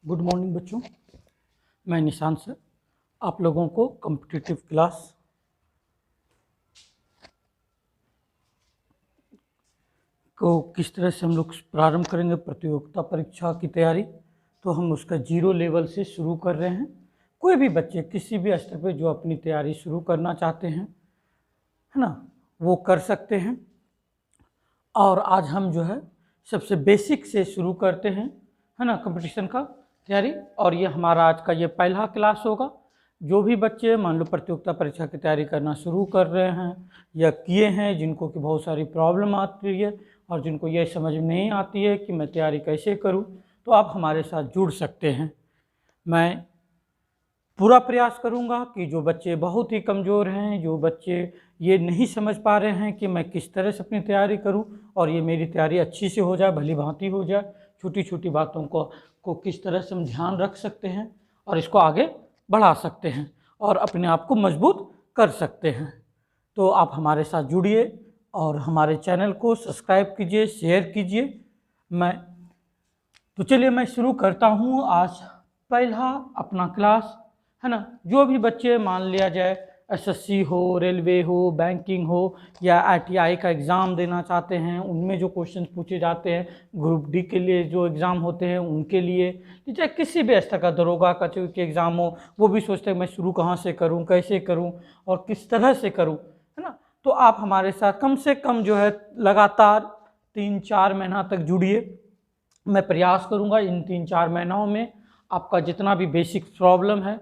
Good morning बच्चों, मैं Nishant sir आप लोगों को कॉम्पिटिटिव क्लास को किस तरह से हम लोग प्रारंभ करेंगे। प्रतियोगिता परीक्षा की तैयारी तो हम उसका 0 लेवल से शुरू कर रहे हैं। कोई भी बच्चे किसी भी स्तर पे जो अपनी तैयारी शुरू करना चाहते हैं, है ना, वो कर सकते हैं। और आज हम जो है सबसे बेसिक से शुरू करते हैं, है ना, कंपटीशन का तैयारी। और ये हमारा आज का ये पहला क्लास होगा। जो भी बच्चे मान लो प्रतियोगिता परीक्षा की तैयारी करना शुरू कर रहे हैं या किए हैं, जिनको कि बहुत सारी प्रॉब्लम आती है और जिनको ये समझ में नहीं आती है कि मैं तैयारी कैसे करूं, तो आप हमारे साथ जुड़ सकते हैं। मैं पूरा प्रयास करूंगा कि जो बच्चे बहुत ही कमज़ोर हैं, जो बच्चे ये नहीं समझ पा रहे हैं कि मैं किस तरह से अपनी तैयारी करूं और ये मेरी तैयारी अच्छी से हो जाए, भली भांति हो जाए, छोटी छोटी बातों को किस तरह से हम ध्यान रख सकते हैं और इसको आगे बढ़ा सकते हैं और अपने आप को मजबूत कर सकते हैं। तो आप हमारे साथ जुड़िए और हमारे चैनल को सब्सक्राइब कीजिए, शेयर कीजिए। चलिए मैं शुरू करता हूँ आज पहला अपना क्लास, है ना। जो भी बच्चे मान लिया जाए एसएससी हो, रेलवे हो, बैंकिंग हो या आईटीआई का एग्ज़ाम देना चाहते हैं, उनमें जो क्वेश्चन पूछे जाते हैं, ग्रुप डी के लिए जो एग्ज़ाम होते हैं उनके लिए, चाहे किसी भी स्तर का दरोगा कचहरी के एग्ज़ाम हो, वो भी सोचते हैं मैं शुरू कहाँ से करूँ, कैसे करूँ और किस तरह से करूँ, है ना। तो आप हमारे साथ कम से कम जो है लगातार 3-4 महीना तक जुड़िए। मैं प्रयास करूंगा इन 3-4 महीनों में आपका जितना भी बेसिक प्रॉब्लम है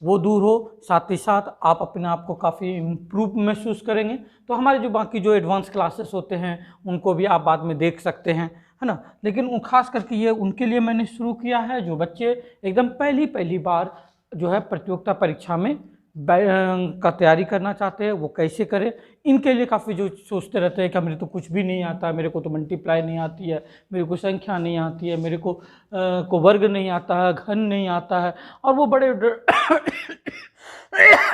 वो दूर हो, साथ ही साथ आप अपने आप को काफ़ी इम्प्रूव महसूस करेंगे। तो हमारे जो बाकी जो एडवांस क्लासेस होते हैं उनको भी आप बाद में देख सकते हैं, है ना। लेकिन खास करके ये उनके लिए मैंने शुरू किया है जो बच्चे एकदम पहली बार जो है प्रतियोगिता परीक्षा में का तैयारी करना चाहते हैं, वो कैसे करें। इनके लिए काफ़ी जो सोचते रहते हैं कि मेरे तो कुछ भी नहीं आता, मेरे को तो मल्टीप्लाई नहीं आती है, मेरे को संख्या नहीं आती है, मेरे को वर्ग नहीं आता है, घन नहीं आता है, और वो बड़े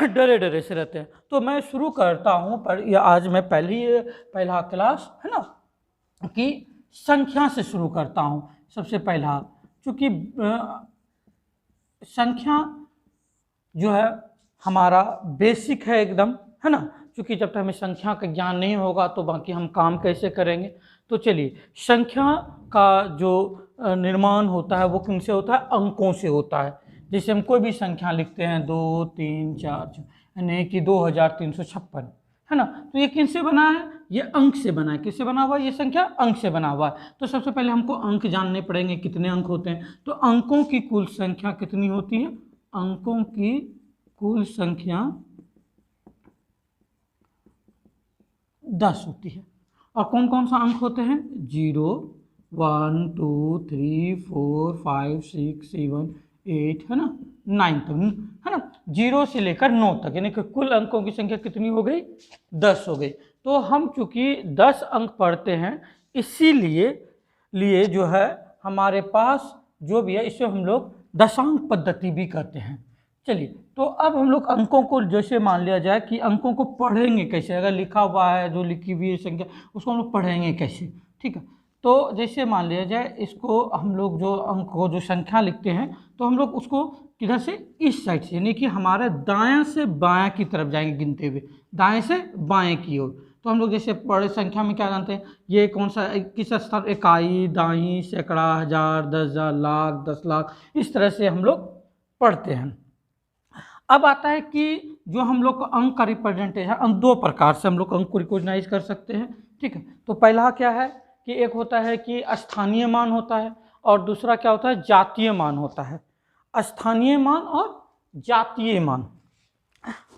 डरे डरे से रहते हैं। तो मैं शुरू करता हूँ पर ये आज मैं पहला क्लास, है ना, कि संख्या से शुरू करता हूँ। सबसे पहला चूँकि संख्या जो है हमारा बेसिक है एकदम, है ना। क्योंकि जब तक हमें संख्या का ज्ञान नहीं होगा तो बाकी हम काम कैसे करेंगे। तो चलिए, संख्या का जो निर्माण होता है वो किनसे होता है? अंकों से होता है। जैसे हम कोई भी संख्या लिखते हैं 2, 3, 4, यानी कि 2356, है ना। तो ये किनसे बना है? ये अंक से बना है। किससे बना हुआ है? ये संख्या अंक से बना हुआ है। तो सबसे पहले हमको अंक जानने पड़ेंगे, कितने अंक होते हैं। तो अंकों की कुल संख्या कितनी होती है? अंकों की कुल संख्या 10 होती है। और कौन कौन सा अंक होते हैं? 0, 1, 2, 3, 4, 5, 6, 7, 8, है ना, 9 तक, है ना। 0 से लेकर 9 तक, यानी कि कुल अंकों की संख्या कितनी हो गई? 10 हो गई। तो हम चूंकि 10 अंक पढ़ते हैं, इसीलिए जो है हमारे पास जो भी है इसे हम लोग दशांक पद्धति भी करते हैं। चलिए, तो अब हम लोग अंकों को, जैसे मान लिया जाए कि अंकों को पढ़ेंगे कैसे। अगर लिखा हुआ है, जो लिखी हुई है संख्या, उसको हम लोग पढ़ेंगे कैसे, ठीक है। तो जैसे मान लिया जाए, इसको हम लोग जो अंक को जो संख्या लिखते हैं तो हम लोग उसको किधर से? इस साइड से, यानी कि हमारे दाएं से बाएं की तरफ जाएंगे गिनते हुए, दाएं से बाएं की ओर। तो हम लोग जैसे बड़े संख्या में क्या जानते हैं? ये कौन सा, किस स्तर? इकाई, दाई, सैकड़ा, हजार, 10,000, लाख, 10 लाख, इस तरह से हम लोग पढ़ते हैं। अब आता है कि जो हम लोग अंक का रिप्रेजेंटेशन, अंक 2 प्रकार से हम लोग अंक को रिकॉग्नाइज कर सकते हैं, ठीक है। तो पहला क्या है कि एक होता है कि स्थानीय मान होता है और दूसरा क्या होता है? जातीय मान होता है। स्थानीय मान और जातीय मान।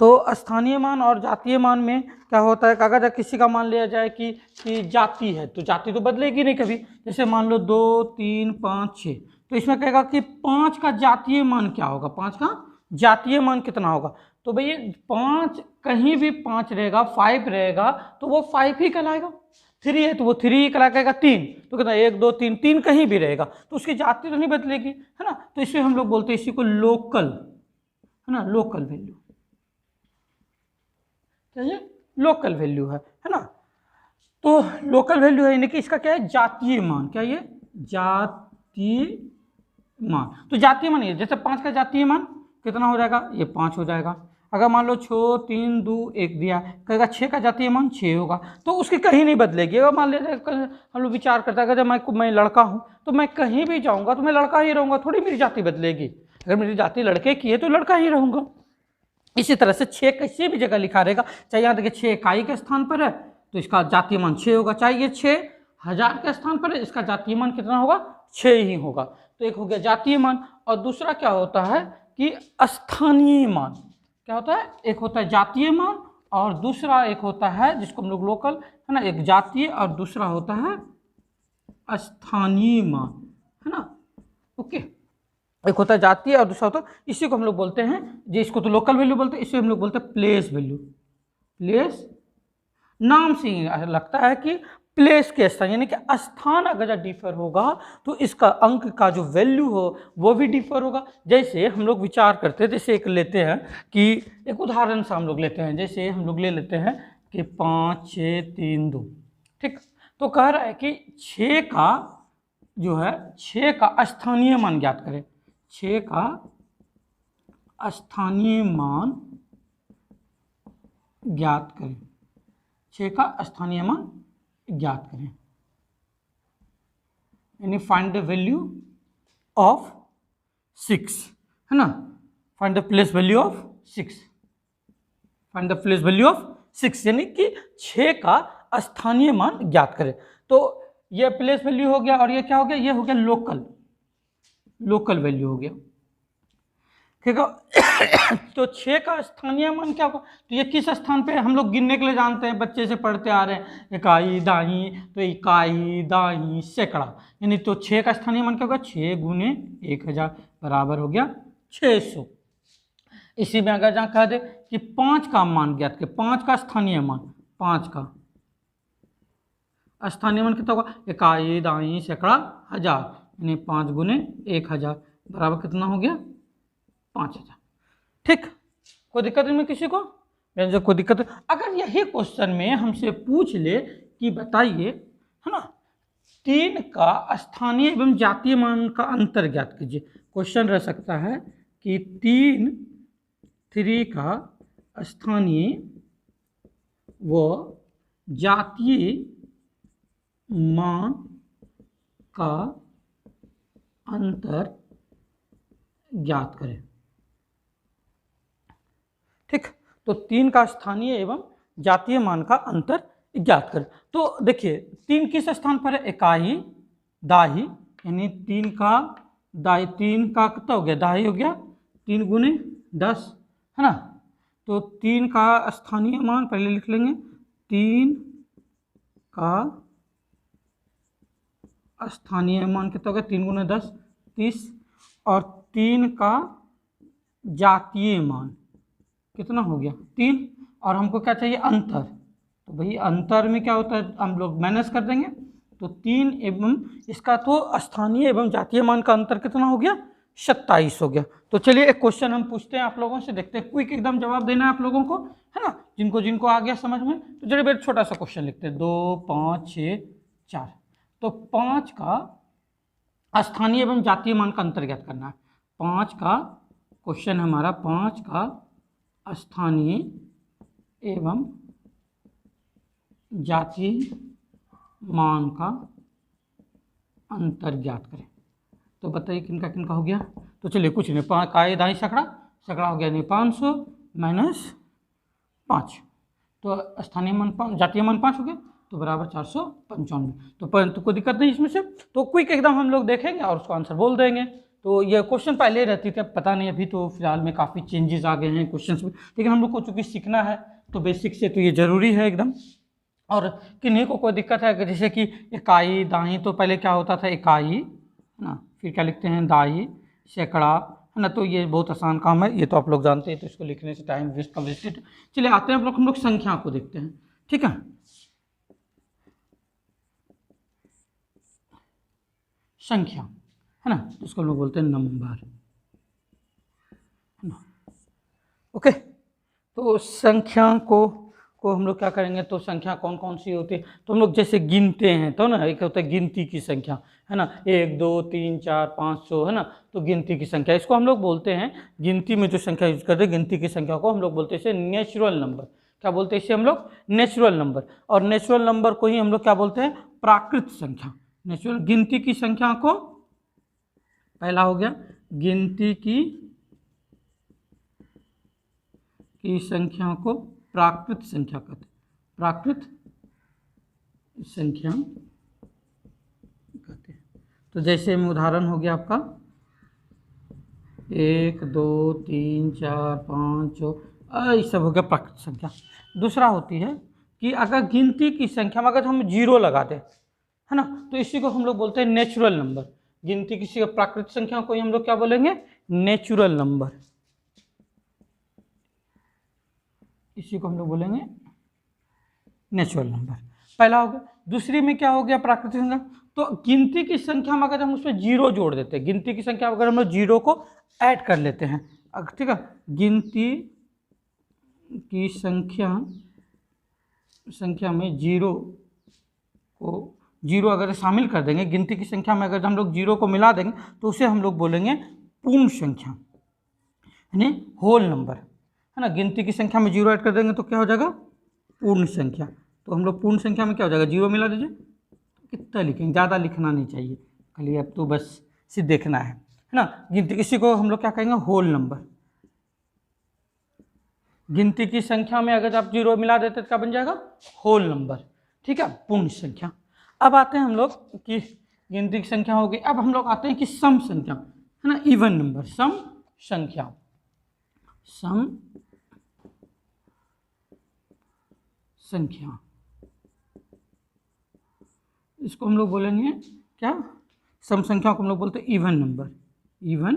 तो स्थानीय मान और जातीय मान में क्या होता है कि अगर किसी का मान लिया जाए कि जाति है, तो जाति तो बदलेगी नहीं कभी। जैसे मान लो 2, 3, 5, 6, तो इसमें कहेगा कि 5 का जातीय मान क्या होगा? 5 का जातीय मान कितना होगा? तो भैया 5 कहीं भी 5 रहेगा, 5 रहेगा तो वो 5 ही कहलाएगा। 3 है तो वो 3 ही कहलाएगा। 3 तो कहता है 1, 2, 3, 3 कहीं भी रहेगा तो उसकी जाति तो नहीं बदलेगी, है ना। तो इसे हम लोग बोलते हैं, इसी को लोकल, है ना, लोकल वैल्यू, ये लोकल वैल्यू है ना। तो लोकल वैल्यू है, यानी कि इसका क्या है? जातीय मान। क्या ये? जातीय मान। तो जातीय मान ये, जैसे 5 का जातीय मान कितना हो जाएगा, ये 5 हो जाएगा। अगर मान लो 6 3 2 1 दिया, कहेगा 6 का जातीय मान 6 होगा, तो उसकी कहीं नहीं बदलेगी। अगर मान लीजिए हम लोग विचार करते हैं, अगर जब मैं लड़का हूँ तो मैं कहीं भी जाऊँगा तो मैं लड़का ही रहूँगा, थोड़ी मेरी जाति बदलेगी। अगर मेरी जाति लड़के की है तो लड़का ही रहूँगा। इसी तरह से 6 किसी भी जगह लिखा रहेगा, चाहे यहाँ देखिए 6 इकाई के स्थान पर है तो इसका जातीय मान 6 होगा, चाहे ये 6000 के स्थान पर है इसका जातीय मान कितना होगा, 6 ही होगा। तो एक हो गया जातीय मान, और दूसरा क्या होता है कि स्थानीय मान। क्या होता है, एक होता है जातीय मान और दूसरा एक होता है जिसको हम लोग लोकल है ना, एक जातीय और दूसरा होता है स्थानीय मान, है ना। ओके, एक होता है जातीय और दूसरा होता है, इसी को हम लोग बोलते हैं, जिसको तो लोकल वैल्यू बोलते हैं, इसे हम लोग बोलते हैं प्लेस वैल्यू। प्लेस नाम से ही लगता है कि प्लेस के स्थान, यानी कि स्थान अगर डिफर होगा तो इसका अंक का जो वैल्यू हो वो भी डिफर होगा। जैसे हम लोग विचार करते हैं, जैसे एक लेते हैं कि एक उदाहरण से हम लोग लेते हैं, जैसे हम लोग ले लेते हैं कि 5 6 3 2, ठीक। तो कह रहा है कि 6 का जो है 6 का स्थानीय मान ज्ञात करें, 6 का स्थानीय मान ज्ञात करें, 6 का स्थानीय मान ज्ञात करें, यानी फाइंड द वैल्यू ऑफ 6, है ना। Find the place value of 6, find the place value of 6, यानी कि 6 का स्थानीय मान ज्ञात करें। तो ये प्लेस वैल्यू हो गया, और ये क्या हो गया, ये हो गया लोकल वैल्यू हो गया, ठीक है। तो 6 का स्थानीय मान क्या होगा, तो ये किस स्थान पे हम लोग गिनने के लिए जानते हैं, बच्चे से पढ़ते आ रहे हैं, इकाई दाई, तो इकाई दाई सैकड़ा, यानी तो 6 का स्थानीय मान क्या होगा, 6 गुने 1000 बराबर हो गया 600। इसी में अगर जहाँ कह दे कि 5 का मान ज्ञात के, 5 का स्थानीय मान, 5 का स्थानीय मान कितना होगा, इकाई दाई सैकड़ा हजार, यानी 5 गुने 1000 बराबर कितना हो गया 5000, ठीक। कोई दिक्कत नहीं किसी को, जो कोई दिक्कत। अगर यही क्वेश्चन में हमसे पूछ ले कि बताइए, है ना, 3 का स्थानीय एवं जातीय मान का अंतर ज्ञात कीजिए। क्वेश्चन रह सकता है कि 3 का स्थानीय व जातीय मान का अंतर ज्ञात करें, ठीक। तो 3 का स्थानीय एवं जातीय मान का अंतर ज्ञात करें। तो देखिए 3 किस स्थान पर है, इकाई दाही, यानी 3 का दाही, 3 का कितना हो गया, दाही हो गया, 3 गुने 10, है ना। तो 3 का स्थानीय मान पहले लिख लेंगे, 3 का स्थानीय मान कितना हो गया, 3 गुने 10 30, और 3 का जातीय मान कितना हो गया 3, और हमको क्या चाहिए अंतर, तो भाई अंतर में क्या होता है, हम लोग माइनस कर देंगे, तो 3 एवं इसका तो स्थानीय एवं जातीय मान का अंतर कितना हो गया 27 हो गया। तो चलिए एक क्वेश्चन हम पूछते हैं आप लोगों से, देखते हैं, क्विक एकदम जवाब देना है आप लोगों को, है ना, जिनको आ गया समझ में। तो चलिए बेटा छोटा सा क्वेश्चन लिखते हैं, 2 5 6 4। तो 5 का स्थानीय एवं जातीय मान का अंतर ज्ञात करना है। 5 का क्वेश्चन हमारा, 5 का स्थानीय एवं जातीय मान का अंतर ज्ञात करें। तो बताइए किनका किनका हो गया। तो चलिए कुछ नहीं, 5 का दाई सैकड़ा हो गया, नहीं 500 माइनस 5, तो स्थानीय मान जातीय मान 5 हो गया, तो बराबर 495। तो कोई दिक्कत नहीं इसमें से। तो क्विक एकदम हम लोग देखेंगे और उसका आंसर बोल देंगे। तो ये क्वेश्चन पहले ही रहती थी, पता नहीं अभी तो फिलहाल में काफ़ी चेंजेस आ गए हैं क्वेश्चंस में, लेकिन हम लोग को चूँकि सीखना है तो बेसिक से तो ये ज़रूरी है एकदम। और किन्हीं को कोई दिक्कत है, जैसे कि इकाई दाई, तो पहले क्या होता था इकाई, है ना, फिर क्या लिखते हैं दाई सैकड़ा, है ना। तो ये बहुत आसान काम है, ये तो आप लोग जानते हैं, तो इसको लिखने से टाइम वेस्ट का वेस्ट। चलिए आते हैं हम लोग संख्या को देखते हैं, ठीक है। संख्या, है ना, इसको हम लोग बोलते हैं नंबर, है ना। ओके, तो संख्या को को हम लोग क्या करेंगे, तो संख्या कौन कौन सी होती है, तो हम लोग जैसे गिनते हैं तो ना, एक होता है गिनती की संख्या, है ना, 1 2 3 4 5 100, है ना, तो गिनती की संख्या, इसको हम लोग बोलते हैं, गिनती में जो संख्या यूज करते हैं गिनती की संख्या को हम लोग बोलते हैं इसे नेचुरल नंबर। क्या बोलते हैं इसे हम लोग, नेचुरल नंबर। और नेचुरल नंबर को ही हम लोग क्या बोलते हैं, प्राकृत संख्या। नेचुरल गिनती की संख्या को, पहला हो गया गिनती की संख्या को प्राकृत संख्या कहते हैं, प्राकृत संख्या कहते हैं। तो जैसे में उदाहरण हो गया आपका 1 2 3 4 5 6, ये सब हो गया प्राकृत संख्या। दूसरा होती है कि अगर गिनती की संख्या में अगर हम जीरो लगा दें, है ना, तो इसी को हम लोग बोलते हैं नेचुरल नंबर। गिनती की प्राकृत संख्या को ही हम लोग क्या बोलेंगे, नेचुरल नंबर, इसी को हम लोग बोलेंगे नेचुरल नंबर। पहला हो गया। दूसरी में क्या हो गया, प्राकृतिक संख्या। तो गिनती की संख्या में अगर हम उसमें जीरो जोड़ देते हैं, गिनती की संख्या अगर हम लोग जीरो को ऐड कर लेते हैं, ठीक है, गिनती की संख्या में जीरो अगर शामिल कर देंगे, गिनती की संख्या में अगर हम लोग जीरो को मिला देंगे तो उसे हम लोग बोलेंगे पूर्ण संख्या, यानी होल नंबर, है ना। गिनती की संख्या में जीरो ऐड कर देंगे तो क्या हो जाएगा, पूर्ण संख्या। तो हम लोग पूर्ण संख्या में क्या हो जाएगा, जीरो मिला दीजिए, कितना लिखेंगे, ज़्यादा लिखना नहीं चाहिए, खाली अब तो बस सिर्फ देखना है ना। गिनती इसी को हम लोग क्या कहेंगे, होल नंबर। गिनती की संख्या में अगर आप जीरो मिला देते तो क्या बन जाएगा, होल नंबर, ठीक है, पूर्ण संख्या। अब आते हैं हम लोग कि गिनती की संख्या हो गई। अब हम लोग आते हैं कि सम संख्या, है ना, इवन नंबर, सम संख्या, सम संख्या, इसको हम लोग बोलेंगे क्या, सम संख्या को हम लोग बोलते हैं इवन नंबर, इवन।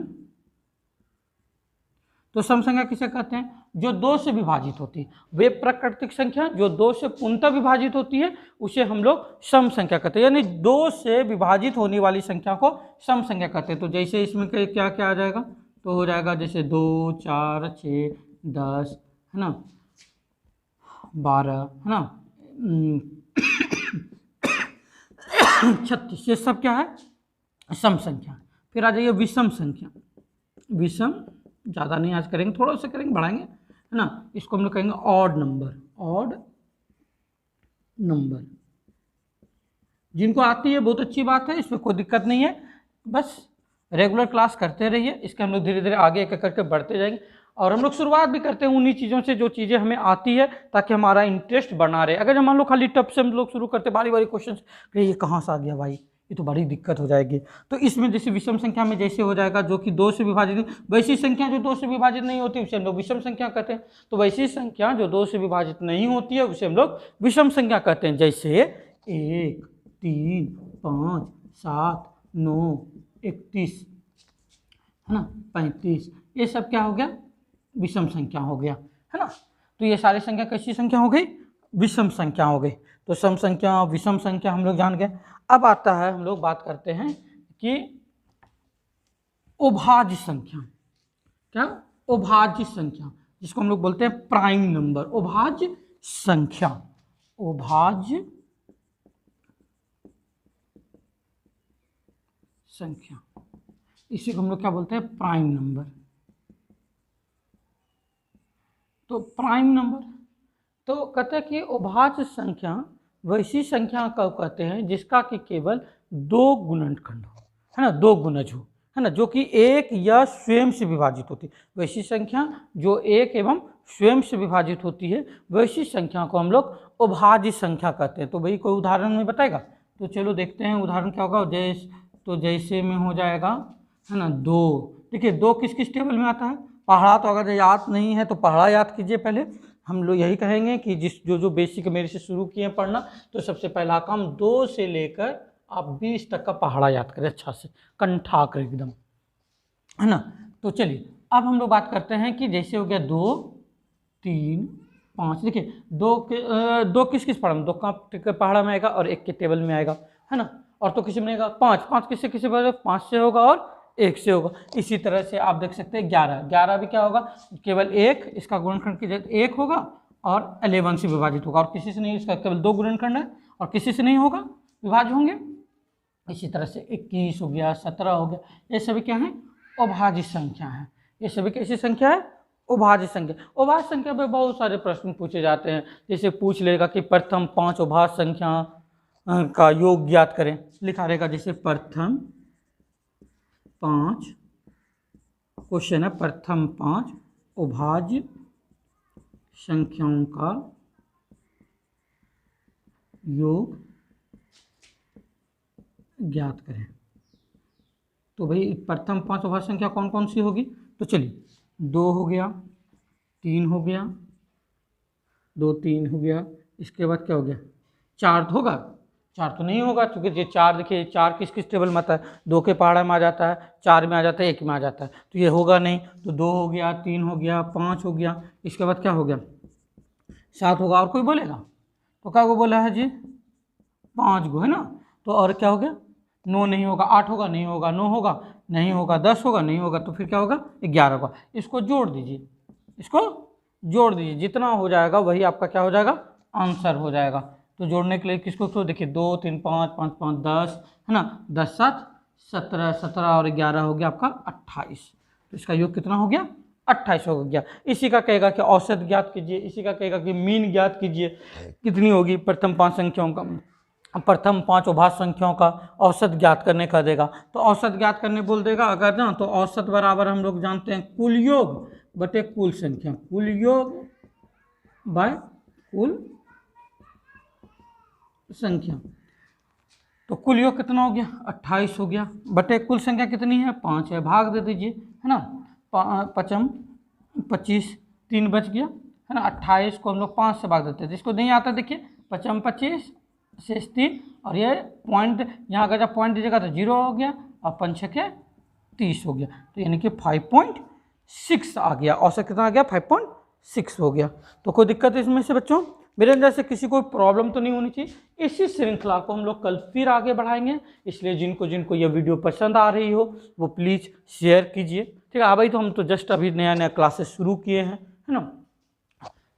तो सम संख्या किसे कहते हैं, जो दो से विभाजित होती है, वे प्राकृतिक संख्या जो दो से पूर्णतः विभाजित होती है उसे हम लोग सम संख्या कहते हैं, यानी दो से विभाजित होने वाली संख्या को सम संख्या कहते हैं। तो जैसे इसमें क्या क्या आ जाएगा, तो हो जाएगा जैसे 2 4 6 10, है ना, 12, है ना, 36, ये सब क्या है, सम संख्या। फिर आ जाइए विषम संख्या, विषम ज़्यादा नहीं आज करेंगे, थोड़ा सा करेंगे, बढ़ाएंगे, है ना। इसको हम लोग कहेंगे ऑड नंबर, ऑड नंबर। जिनको आती है बहुत अच्छी बात है, इसमें कोई दिक्कत नहीं है, बस रेगुलर क्लास करते रहिए, इसके हम लोग धीरे धीरे आगे एक करके बढ़ते जाएंगे। और हम लोग शुरुआत भी करते हैं उन्हीं चीज़ों से जो चीज़ें हमें आती है, ताकि हमारा इंटरेस्ट बना रहे। अगर हम लोग खाली टप से हम लोग शुरू करते, बारी बारी क्वेश्चन, ये कहाँ से आ गया भाई, ये तो बड़ी दिक्कत हो जाएगी। तो इसमें जैसे विषम संख्या में जैसे हो जाएगा जो कि दो से विभाजित, वैसी संख्या जो दो से विभाजित नहीं होती उसे हम लोग विषम संख्या कहते हैं। तो वैसी संख्या जो दो से विभाजित नहीं होती है उसे हम लोग विषम संख्या कहते हैं। जैसे 1 3 5 7 9 31, है ना, 35, ये सब क्या हो गया, विषम संख्या हो गया, है ना। तो ये सारी संख्या कैसी संख्या हो गई, विषम संख्या हो गई। तो सम संख्या, विषम संख्या हम लोग जान गए। अब आता है, हम लोग बात करते हैं कि अभाज्य संख्या। क्या, अभाज्य संख्या, जिसको हम लोग बोलते हैं प्राइम नंबर, अभाज्य संख्या, अभाज्य संख्या, इसी को हम लोग क्या बोलते हैं, प्राइम नंबर। तो प्राइम नंबर तो कहते हैं कि अभाज्य संख्या वैसी संख्या को कहते हैं जिसका कि केवल दो गुणनखंड हो, है ना, दो गुणज हो, है ना, जो कि एक या स्वयं से विभाजित होती है। वैसी संख्या जो एक एवं स्वयं से विभाजित होती है, वैसी संख्या को हम लोग अभाज्य संख्या कहते हैं। तो भाई कोई उदाहरण में बताएगा, तो चलो देखते हैं उदाहरण क्या होगा। जैसे में हो जाएगा, है ना, 2। देखिए 2 किस किस टेबल में आता है, पहाड़ा, तो अगर याद नहीं है तो पहाड़ा याद कीजिए। पहले हम लोग यही कहेंगे कि जो बेसिक मेरे से शुरू किए पढ़ना, तो सबसे पहला काम 2 से लेकर आप 20 तक का पहाड़ा याद करें, अच्छा से कंठा कर एकदम, है ना। तो चलिए अब हम लोग बात करते हैं कि जैसे हो गया 2 3 5। देखिए 2 किस किस पहाड़ा में, 2 का पहाड़ा में आएगा और 1 के टेबल में आएगा, है ना। और तो किसी में आएगा 5 किससे किसी 5 से होगा और 1 से होगा। इसी तरह से आप देख सकते हैं 11 भी क्या होगा, केवल 1, इसका गुणनखंड की जगह 1 होगा और 11 से विभाजित होगा, और किसी से नहीं, इसका केवल 2 गुणनखंड है और किसी से नहीं होगा, विभाज्य होंगे। इसी तरह से 21 हो गया, 17 हो गया, ये सभी क्या है, अभाज्य संख्या है। ये सभी कैसी संख्या है, अभाज्य संख्या। अभाज्य संख्या पे बहुत सारे प्रश्न पूछे जाते हैं, जैसे पूछ लेगा कि प्रथम 5 अभाज्य संख्या का योग ज्ञात करें, लिखा रहेगा जैसे प्रथम 5, क्वेश्चन है प्रथम 5 अभाज्य संख्याओं का योग ज्ञात करें। तो भाई प्रथम 5 अभाज्य संख्या कौन कौन सी होगी, तो चलिए 2 हो गया, 3 हो गया, 2 3 हो गया, इसके बाद क्या हो गया, 4 होगा, 4 तो नहीं होगा, क्योंकि ये 4 देखिए 4 किस किस टेबल में आता है, 2 के पहाड़ा में आ जाता है, 4 में आ जाता है, 1 में आ जाता है, तो ये होगा नहीं। तो 2 हो गया, 3 हो गया, 5 हो गया, इसके बाद क्या हो गया, 7 होगा। और कोई बोलेगा तो क्या को बोला है जी, 5 गो है ना, तो और क्या हो गया, 9 नहीं होगा, 8 होगा नहीं होगा, 9 होगा नहीं होगा, 10 होगा नहीं होगा, तो फिर क्या होगा, 11 होगा। इसको जोड़ दीजिए, इसको जोड़ दीजिए, जितना हो जाएगा वही आपका क्या हो जाएगा, आंसर हो जाएगा। तो जोड़ने के लिए किसको, तो देखिए 2 3 5 5 5 10 है ना, 10 7 17, 17 और 11 हो गया आपका 28। तो इसका योग कितना हो गया, 28 हो गया। इसी का कहेगा कि औसत ज्ञात कीजिए, इसी का कहेगा कि मीन ज्ञात कीजिए, कितनी होगी प्रथम 5 संख्याओं का, प्रथम 5 अभाज्य संख्याओं का औसत ज्ञात करने का देगा। तो औसत ज्ञात करने बोल देगा अगर ना, तो औसत बराबर हम लोग जानते हैं कुल योग बटे कुल संख्या, कुल योग बाय कुल संख्या। तो कुल योग कितना हो गया, 28 हो गया, बटे कुल संख्या कितनी है, 5 है, भाग दे दीजिए है ना, 5 25, 3 बच गया है ना, 28 को हम लोग 5 से भाग देते हैं, जिसको नहीं आता देखिए 5 25 शेष 3, और ये पॉइंट यहाँ अगर जब पॉइंट दीजिएगा तो 0 हो गया, और 5 के 30 हो गया, तो यानी कि 5.6 आ गया, औसत कितना आ गया, 5.6 हो गया। तो कोई दिक्कत है इसमें से बच्चों, मेरे अंदर से किसी को प्रॉब्लम तो नहीं होनी चाहिए। इसी श्रृंखला को हम लोग कल फिर आगे बढ़ाएंगे, इसलिए जिनको जिनको ये वीडियो पसंद आ रही हो वो प्लीज़ शेयर कीजिए, ठीक है। भाई तो हम तो जस्ट अभी नया नया क्लासेस शुरू किए हैं है ना,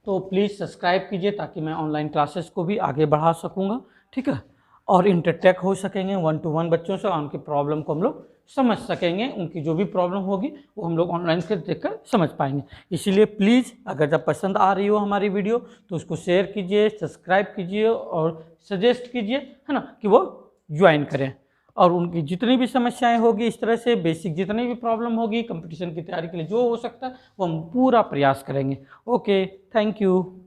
तो प्लीज़ सब्सक्राइब कीजिए ताकि मैं ऑनलाइन क्लासेस को भी आगे बढ़ा सकूँगा, ठीक है, और इंटरटेक हो सकेंगे 1 to 1 बच्चों से, उनकी प्रॉब्लम को हम लोग समझ सकेंगे, उनकी जो भी प्रॉब्लम होगी वो हम लोग ऑनलाइन से देखकर समझ पाएंगे। इसीलिए प्लीज़ अगर जब पसंद आ रही हो हमारी वीडियो तो उसको शेयर कीजिए, सब्सक्राइब कीजिए और सजेस्ट कीजिए है ना, कि वो ज्वाइन करें, और उनकी जितनी भी समस्याएं होगी इस तरह से बेसिक जितनी भी प्रॉब्लम होगी कंपटीशन की तैयारी के लिए जो हो सकता है वो हम पूरा प्रयास करेंगे। Okay, thank you.